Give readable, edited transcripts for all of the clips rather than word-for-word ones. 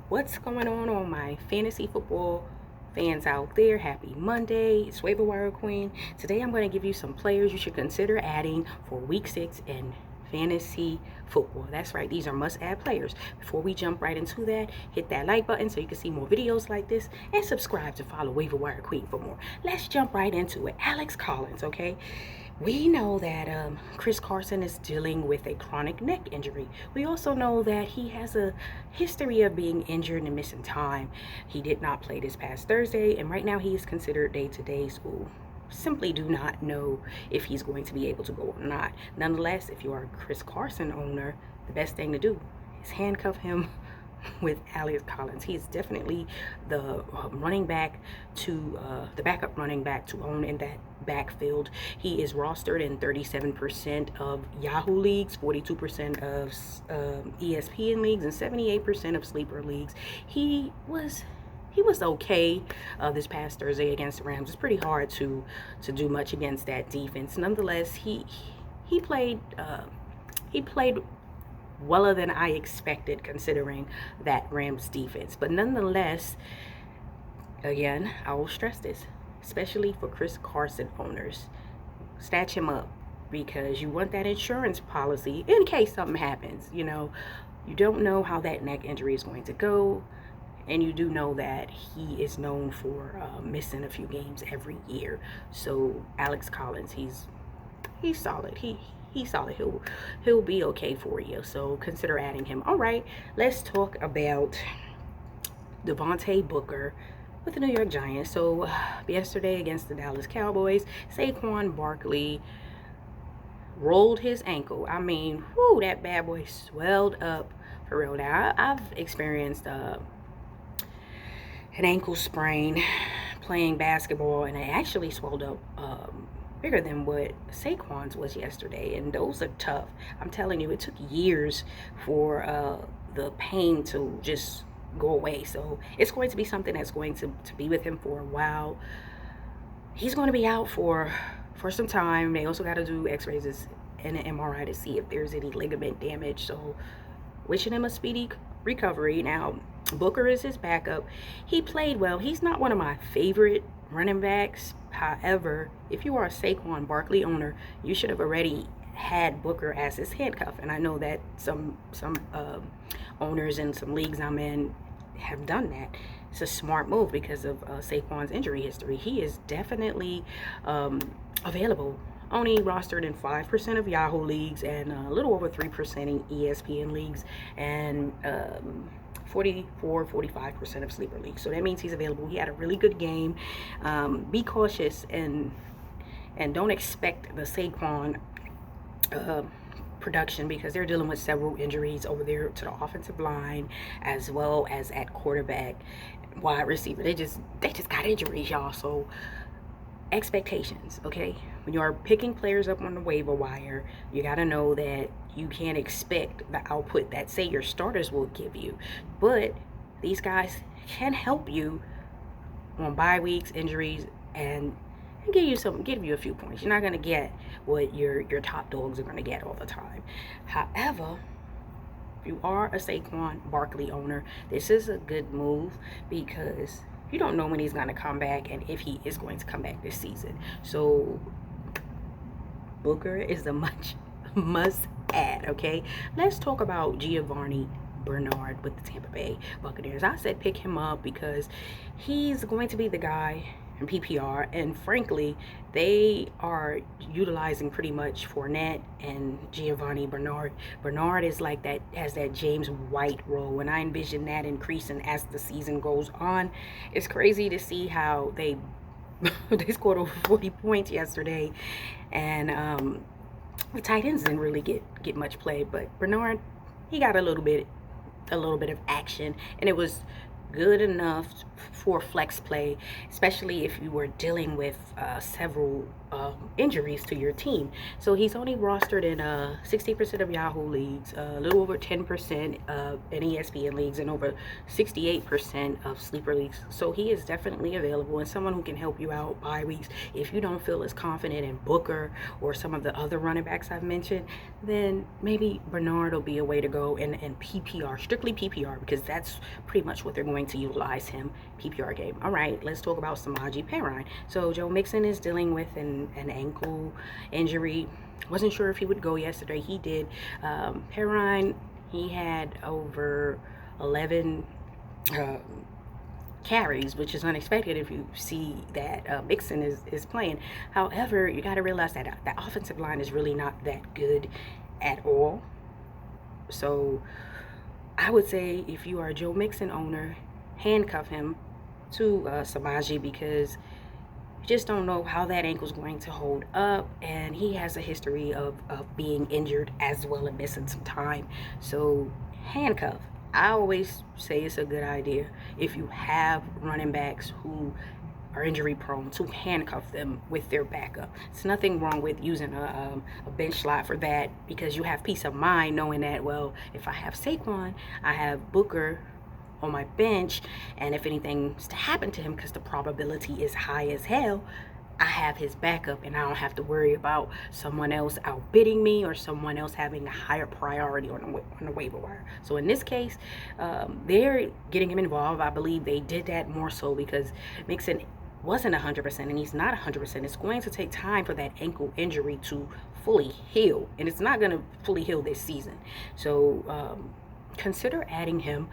What's going on my fantasy football fans out there? Happy Monday. It's Waiver Wire Queen. Today I'm going to give you some players you should consider adding for week 6 in fantasy football. That's right, these are must-add players. Before we jump right into that, hit that like button so you can see more videos like this, and subscribe to follow Waiver Wire Queen for more. Let's jump right into it. Alex Collins, okay? We know that Chris Carson is dealing with a chronic neck injury. We also know that he has a history of being injured and missing time. He did not play this past Thursday, and right now he is considered day-to-day. So simply do not know if he's going to be able to go or not. Nonetheless, if you are a Chris Carson owner, the best thing to do is handcuff him with Alex Collins. He is definitely the running back to the backup running back to own in that backfield. He is rostered in 37% of Yahoo leagues, 42% of ESPN leagues, and 78% of sleeper leagues. He was okay this past Thursday against the Rams. It's pretty hard to do much against that defense. Nonetheless, he played weller than I expected considering that Rams defense. But nonetheless, again, I will stress this, especially for Chris Carson owners. Snatch him up because you want that insurance policy in case something happens. You know, you don't know how that neck injury is going to go. And you do know that he is known for missing a few games every year. So Alex Collins, he's solid. He's solid. He'll be okay for you. So consider adding him. All right, let's talk about Devontae Booker with the New York Giants. So yesterday against the Dallas Cowboys, Saquon Barkley rolled his ankle. I mean, whoo, that bad boy swelled up for real. Now I've experienced an ankle sprain playing basketball, and it actually swelled up bigger than what Saquon's was yesterday, and those are tough. I'm telling you, it took years for the pain to just go away. So it's going to be something that's going to be with him for a while. He's going to be out for some time. They also got to do x-rays and an MRI to see if there's any ligament damage. So wishing him a speedy recovery. Now Booker is his backup. He played well. He's not one of my favorite running backs. However, if you are a Saquon Barkley owner, you should have already had Booker as his handcuff. And I know that some owners in some leagues I'm in have done that. It's a smart move because of Saquon's injury history. He is definitely available. Only rostered in 5% of Yahoo leagues and a little over 3% in ESPN leagues, and 45% of sleeper leagues. So that means he's available. He had a really good game. Be cautious and don't expect the Saquon production because they're dealing with several injuries over there to the offensive line as well as at quarterback, wide receiver. They just got injuries, y'all. So expectations, okay? When you are picking players up on the waiver wire, you got to know that you can't expect the output that, say, your starters will give you. But these guys can help you on bye weeks, injuries, and give you a few points. You're not going to get what your top dogs are going to get all the time. However, if you are a Saquon Barkley owner, this is a good move because you don't know when he's going to come back and if he is going to come back this season. So Booker is a must add, okay? Let's talk about Giovani Bernard with the Tampa Bay Buccaneers. I said pick him up because he's going to be the guy in PPR, and frankly, they are utilizing pretty much Fournette and Giovani Bernard. Bernard is like that, has that James White role, and I envision that increasing as the season goes on. It's crazy to see how they scored over 40 points yesterday, and the tight ends didn't really get much play, but Bernard, he got a little bit of action, and it was good enough for flex play, especially if you were dealing with several injuries to your team. So he's only rostered in 60% of Yahoo leagues, a little over 10% in ESPN leagues, and over 68% of sleeper leagues. So he is definitely available and someone who can help you out bye weeks. If you don't feel as confident in Booker or some of the other running backs I've mentioned, then maybe Bernard will be a way to go in PPR, strictly PPR, because that's pretty much what they're going to utilize him, PPR game. All right, let's talk about Samaje Perine. So Joe Mixon is dealing with an ankle injury. Wasn't sure if he would go yesterday. He did. Perine, he had over 11 carries, which is unexpected if you see that Mixon is playing. However, you got to realize that that offensive line is really not that good at all. So I would say if you are a Joe Mixon owner, handcuff him to Samaje, because you just don't know how that ankle's going to hold up, and he has a history of being injured as well and missing some time. So handcuff. I always say it's a good idea if you have running backs who are injury prone to handcuff them with their backup. It's nothing wrong with using a bench slot for that, because you have peace of mind knowing that, well, if I have Saquon, I have Booker on my bench, and if anything's to happen to him, because the probability is high as hell, I have his backup, and I don't have to worry about someone else outbidding me or someone else having a higher priority on the waiver wire. So in this case, they're getting him involved. I believe they did that more so because Mixon wasn't 100%, and he's not 100%. It's going to take time for that ankle injury to fully heal, and it's not going to fully heal this season. So consider adding him.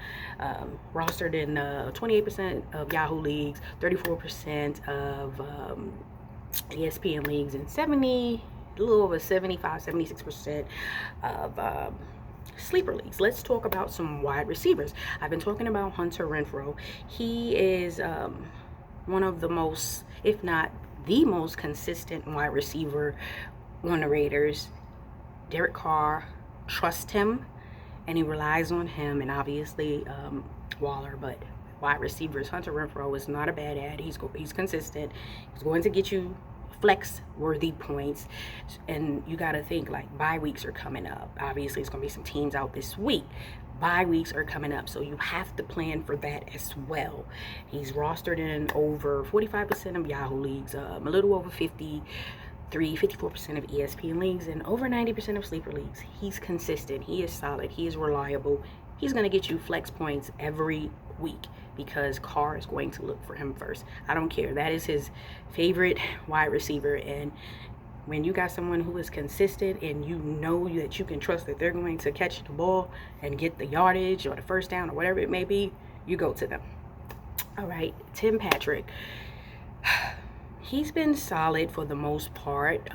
Rostered in 28% of Yahoo leagues, 34% of ESPN leagues, and a little over 76% of sleeper leagues. Let's talk about some wide receivers. I've been talking about Hunter Renfrow. He is one of the most, if not the most consistent wide receiver on the Raiders. Derek Carr trusts him, and he relies on him, and obviously Waller, but wide receivers, Hunter Renfrow is not a bad ad. He's consistent. He's going to get you flex-worthy points, and you got to think, like, bye weeks are coming up. Obviously, it's going to be some teams out this week. Bye weeks are coming up, so you have to plan for that as well. He's rostered in over 45% of Yahoo leagues, a little over 54% of ESPN leagues, and over 90% of sleeper leagues. He's consistent. He is solid. He is reliable. He's going to get you flex points every week because Carr is going to look for him first. I don't care. That is his favorite wide receiver, and when you got someone who is consistent and you know that you can trust that they're going to catch the ball and get the yardage or the first down or whatever it may be, you go to them. All right, Tim Patrick. He's been solid for the most part.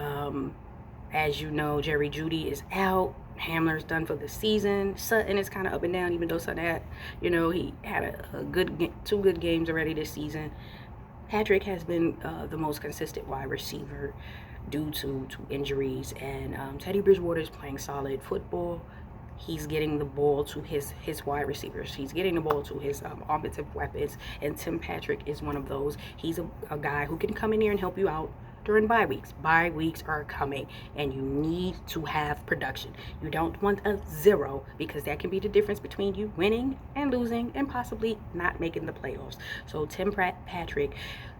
As you know, Jerry Jeudy is out. Hamler's done for the season. Sutton is kind of up and down, even though Sutton had, he had two good games already this season. Patrick has been the most consistent wide receiver due to injuries, and Teddy Bridgewater is playing solid football. He's getting the ball to his wide receivers. He's getting the ball to his offensive weapons, and Tim Patrick is one of those. He's a guy who can come in here and help you out during bye weeks. Bye weeks are coming, and you need to have production. You don't want a 0, because that can be the difference between you winning and losing and possibly not making the playoffs. So Tim Patrick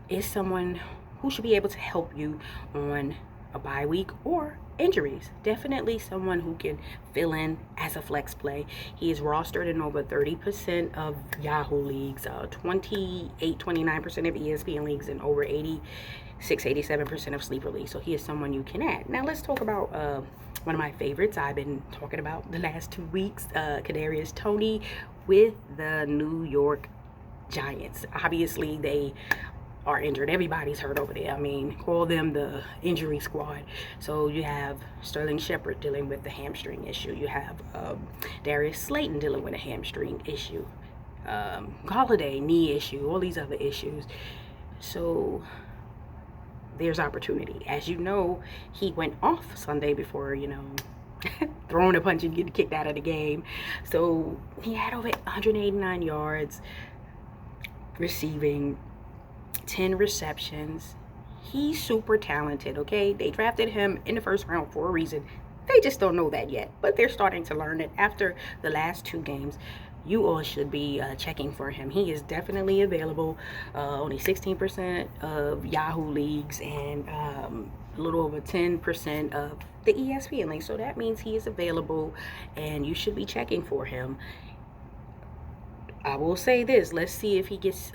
is someone who should be able to help you on a bye week or injuries. Definitely someone who can fill in as a flex play. He is rostered in over 30% of Yahoo leagues, 29% of ESPN leagues, and over 87% of sleeper leagues. So he is someone you can add. Now let's talk about one of my favorites I've been talking about the last 2 weeks, Kadarius Toney with the New York Giants. Obviously, they are injured. Everybody's hurt over there. I mean, call them the injury squad. So you have Sterling Shepard dealing with the hamstring issue. You have Darius Slayton dealing with a hamstring issue. Golladay, knee issue. All these other issues. So there's opportunity. As you know, he went off Sunday before, throwing a punch and getting kicked out of the game. So he had over 189 yards. receiving, 10 receptions. He's super talented, okay? They drafted him in the first round for a reason. They just don't know that yet, but they're starting to learn it after the last 2 games. You all should be checking for him. He is definitely available. Only 16% of Yahoo leagues and a little over 10% of the ESPN league. So that means he is available, and you should be checking for him. I will say this. Let's see if he gets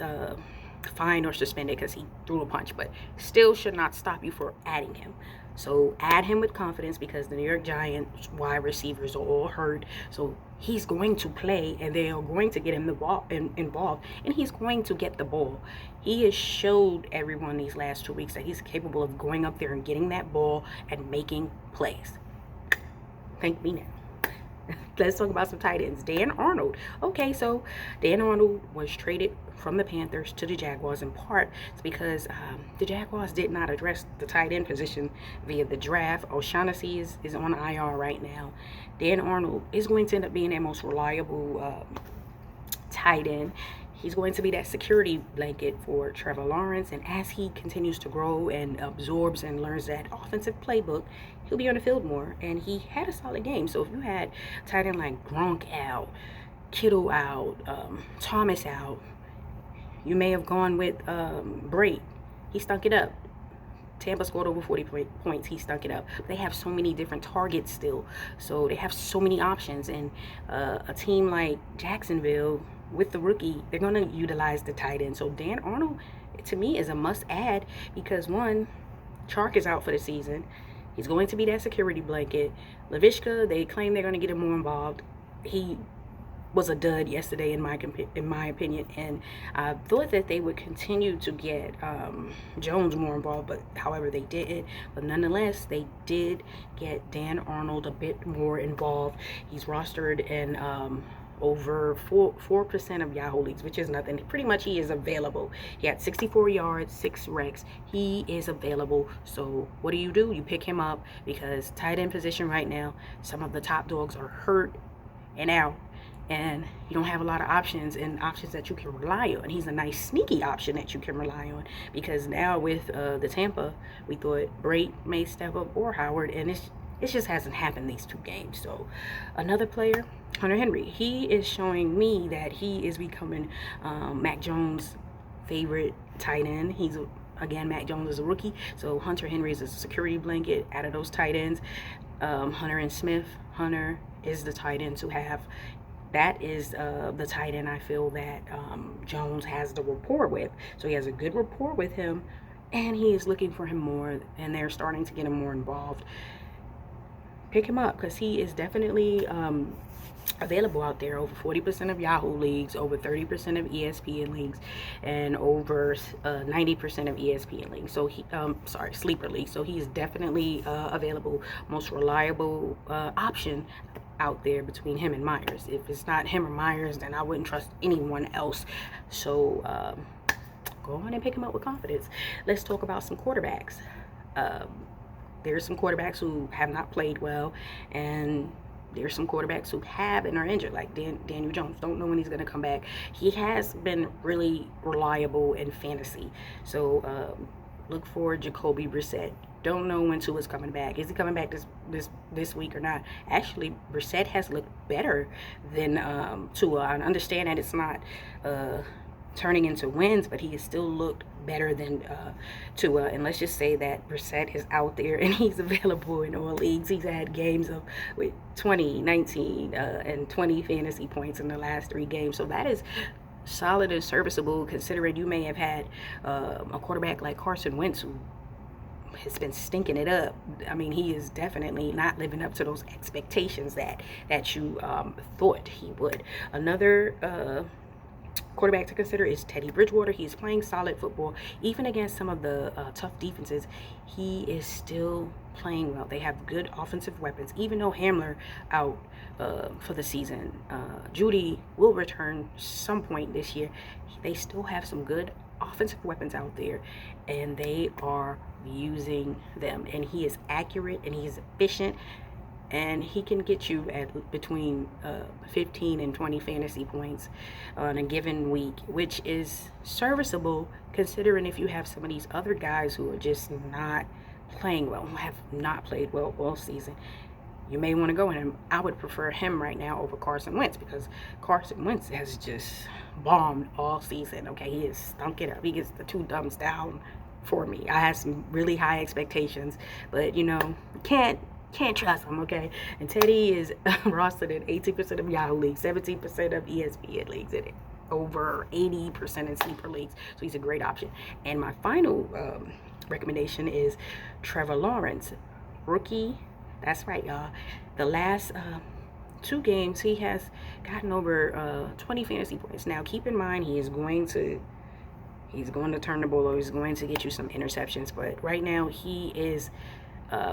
fined or suspended because he threw a punch, but still should not stop you for adding him. So add him with confidence, because the New York Giants wide receivers are all hurt. So he's going to play, and they are going to get him involved, and he's going to get the ball. He has showed everyone these last 2 weeks that he's capable of going up there and getting that ball and making plays. Thank me now. Let's talk about some tight ends. Dan Arnold. Okay, so Dan Arnold was traded from the Panthers to the Jaguars. In part, it's because the Jaguars did not address the tight end position via the draft. O'Shaughnessy is on IR right now. Dan Arnold is going to end up being their most reliable tight end. He's going to be that security blanket for Trevor Lawrence, and as he continues to grow and absorbs and learns that offensive playbook, he'll be on the field more, and he had a solid game. So if you had tight end like Gronk out, Kittle out, Thomas out, you may have gone with Brate. He stunk it up. Tampa scored over 40 points. He stunk it up. They have so many different targets still, so they have so many options. And a team like Jacksonville, with the rookie, they're going to utilize the tight end. So Dan Arnold, to me, is a must-add because, one, Chark is out for the season. He's going to be that security blanket. Laviska, they claim they're going to get him more involved. He was a dud yesterday, in my opinion, and I thought that they would continue to get Jones more involved, but however they didn't. But nonetheless, they did get Dan Arnold a bit more involved. He's rostered in over 4% of Yahoo leagues, which is nothing. Pretty much he is available. He had 64 yards, 6 wrecks. He is available. So what do? You pick him up, because tight end position right now, some of the top dogs are hurt and out, and you don't have a lot of options that you can rely on. He's a nice sneaky option that you can rely on, because now with the Tampa, we thought Brate may step up or Howard, and it just hasn't happened these 2 games. So another player, Hunter Henry, he is showing me that he is becoming Mac Jones' favorite tight end. Again, Mac Jones is a rookie, so Hunter Henry is a security blanket out of those tight ends. Hunter and Smith. Hunter is the tight end to have. That is the tight end I feel that Jones has the rapport with. So he has a good rapport with him, and he is looking for him more, and they're starting to get him more involved. Pick him up, because he is definitely available out there. Over 40% of Yahoo leagues, over 30% of ESPN leagues, and over 90% of ESPN leagues. So sleeper leagues. So he is definitely available. Most reliable option out there between him and Myers. If it's not him or Myers, then I wouldn't trust anyone else. So go on and pick him up with confidence. Let's talk about some quarterbacks. There's some quarterbacks who have not played well, and there's some quarterbacks who have and are injured, like Daniel Jones. Don't know when he's going to come back. He has been really reliable in fantasy. So look for Jacoby Brissett. Don't know when Tua's coming back. Is he coming back this week or not? Actually, Brissett has looked better than Tua. I understand that it's not turning into wins, but he has still looked better than Tua. And let's just say that Brissett is out there and he's available in all leagues. He's had games with 20, 19, and 20 fantasy points in the last 3 games. So that is solid and serviceable, considering you may have had a quarterback like Carson Wentz, who has been stinking it up. I mean, he is definitely not living up to those expectations that you thought he would. Another quarterback to consider is Teddy Bridgewater. He is playing solid football. Even against some of the tough defenses, he is still playing well. They have good offensive weapons. Even though Hamler out for the season, Judy will return some point this year. They still have some good offensive weapons out there, and they are using them. And he is accurate, and he is efficient. and he can get you at between 15 and 20 fantasy points on a given week, which is serviceable considering if you have some of these other guys who are just not playing well, who have not played well all season. You may want to go in him. I would prefer him right now over Carson Wentz, because Carson Wentz has just bombed all season. Okay, he has stunk it up. He gets the 2 thumbs down for me. I had some really high expectations, but you know, can't trust him. Okay, and Teddy is rostered in 18% of Yahoo leagues, 17% of ESPN leagues, and over 80% in sleeper leagues. So he's a great option. And my final recommendation is Trevor Lawrence, rookie. That's right, y'all. The last 2 games, he has gotten over 20 fantasy points. Now, keep in mind, he's going to turn the ball over. He's going to get you some interceptions. But right now, he is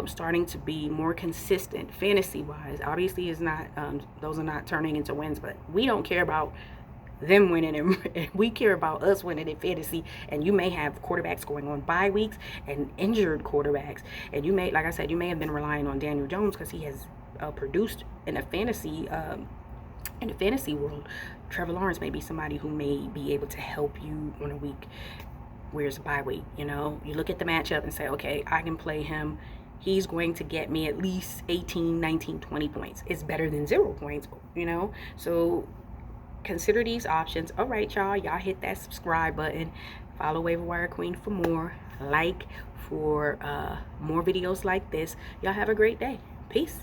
starting to be more consistent fantasy-wise. Obviously, is not those are not turning into wins. But we don't care about them winning, and we care about us winning in fantasy. And you may have quarterbacks going on bye weeks and injured quarterbacks, and you may, like I said, you may have been relying on Daniel Jones because he has produced in a fantasy world. Trevor Lawrence may be somebody who may be able to help you on a week where it's a bye week. You know, you look at the matchup and say, okay, I can play him. He's going to get me at least 18, 19, 20 points. It's better than 0 points, you know. So consider these options. All right, y'all hit that subscribe button, follow Waiver Wire Queen for more, like for more videos like this. Y'all have a great day. Peace.